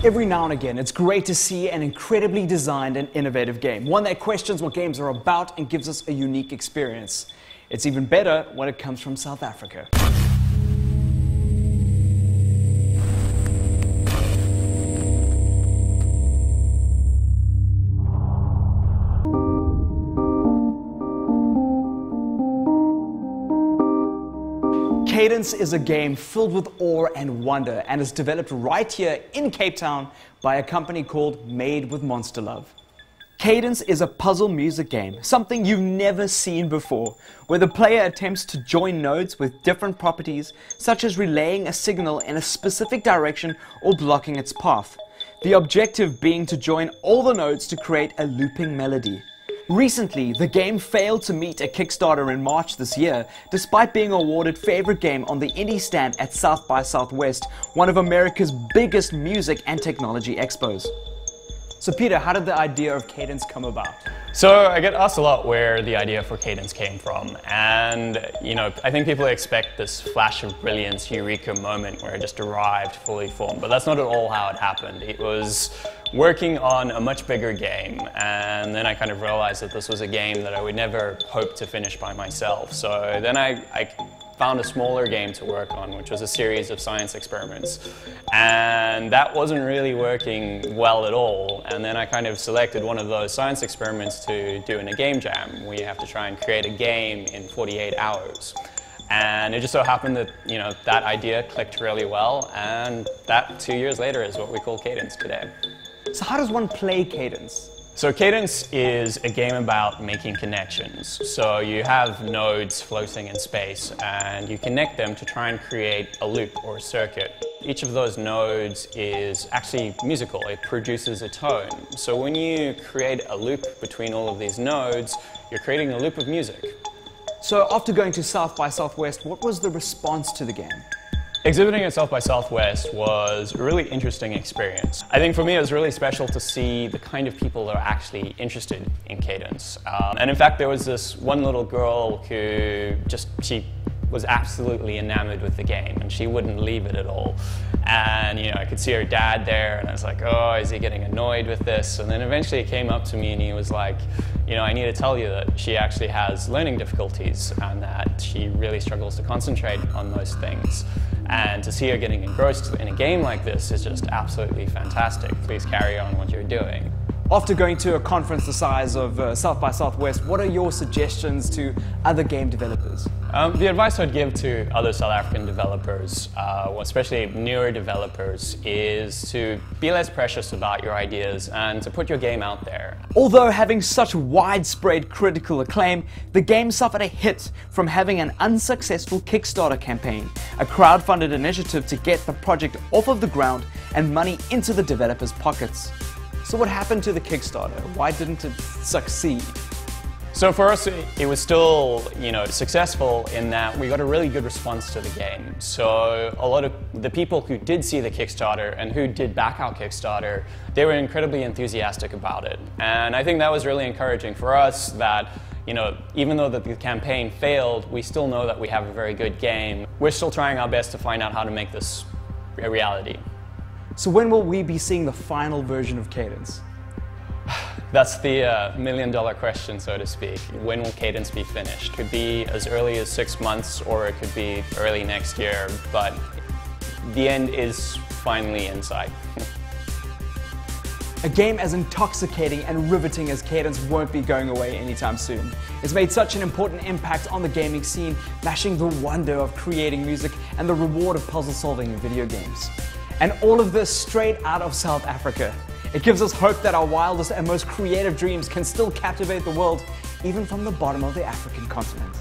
Every now and again, it's great to see an incredibly designed and innovative game, one that questions what games are about and gives us a unique experience. It's even better when it comes from South Africa. Cadence is a game filled with awe and wonder and is developed right here in Cape Town by a company called Made with Monster Love. Cadence is a puzzle music game, something you've never seen before, where the player attempts to join nodes with different properties, such as relaying a signal in a specific direction or blocking its path. The objective being to join all the nodes to create a looping melody. Recently, the game failed to meet a Kickstarter in March this year, despite being awarded Favorite Game on the Indie Stand at South by Southwest, one of America's biggest music and technology expos. So Peter, how did the idea of Cadence come about? So I get asked a lot where the idea for Cadence came from, and I think people expect this flash of brilliance, eureka moment where it just arrived fully formed, but that's not at all how it happened. It was working on a much bigger game, and then I kind of realized that this was a game that I would never hope to finish by myself. So then I found a smaller game to work on, which was a series of science experiments. And that wasn't really working well at all. And then I kind of selected one of those science experiments to do in a game jam. We have to try and create a game in 48 hours. And it just so happened that, that idea clicked really well, and that 2 years later is what we call Cadence today. So how does one play Cadence? So Cadence is a game about making connections. So you have nodes floating in space and you connect them to try and create a loop or a circuit. Each of those nodes is actually musical. It produces a tone. So when you create a loop between all of these nodes, you're creating a loop of music. So after going to South by Southwest, what was the response to the game? Exhibiting at South by Southwest was a really interesting experience. I think for me it was really special to see the kind of people that are actually interested in Cadence. And in fact there was this one little girl who she was absolutely enamored with the game and she wouldn't leave it at all. And I could see her dad there and I was like, oh, is he getting annoyed with this? And then eventually he came up to me and he was like, I need to tell you that she actually has learning difficulties and that she really struggles to concentrate on those things. And to see her getting engrossed in a game like this is just absolutely fantastic. Please carry on what you're doing. After going to a conference the size of South by Southwest, what are your suggestions to other game developers? The advice I'd give to other South African developers, especially newer developers, is to be less precious about your ideas and to put your game out there. Although having such widespread critical acclaim, the game suffered a hit from having an unsuccessful Kickstarter campaign, a crowdfunded initiative to get the project off of the ground and money into the developers' pockets. So what happened to the Kickstarter? Why didn't it succeed? So for us, it was still, successful in that we got a really good response to the game. So a lot of the people who did see the Kickstarter and who did back our Kickstarter, they were incredibly enthusiastic about it. And I think that was really encouraging for us that, even though the campaign failed, we still know that we have a very good game. We're still trying our best to find out how to make this a reality. So when will we be seeing the final version of Cadence? That's the million-dollar question, so to speak. When will Cadence be finished? Could be as early as 6 months, or it could be early next year, but the end is finally in sight. A game as intoxicating and riveting as Cadence won't be going away anytime soon. It's made such an important impact on the gaming scene, mashing the wonder of creating music and the reward of puzzle solving in video games. And all of this straight out of South Africa. It gives us hope that our wildest and most creative dreams can still captivate the world, even from the bottom of the African continent.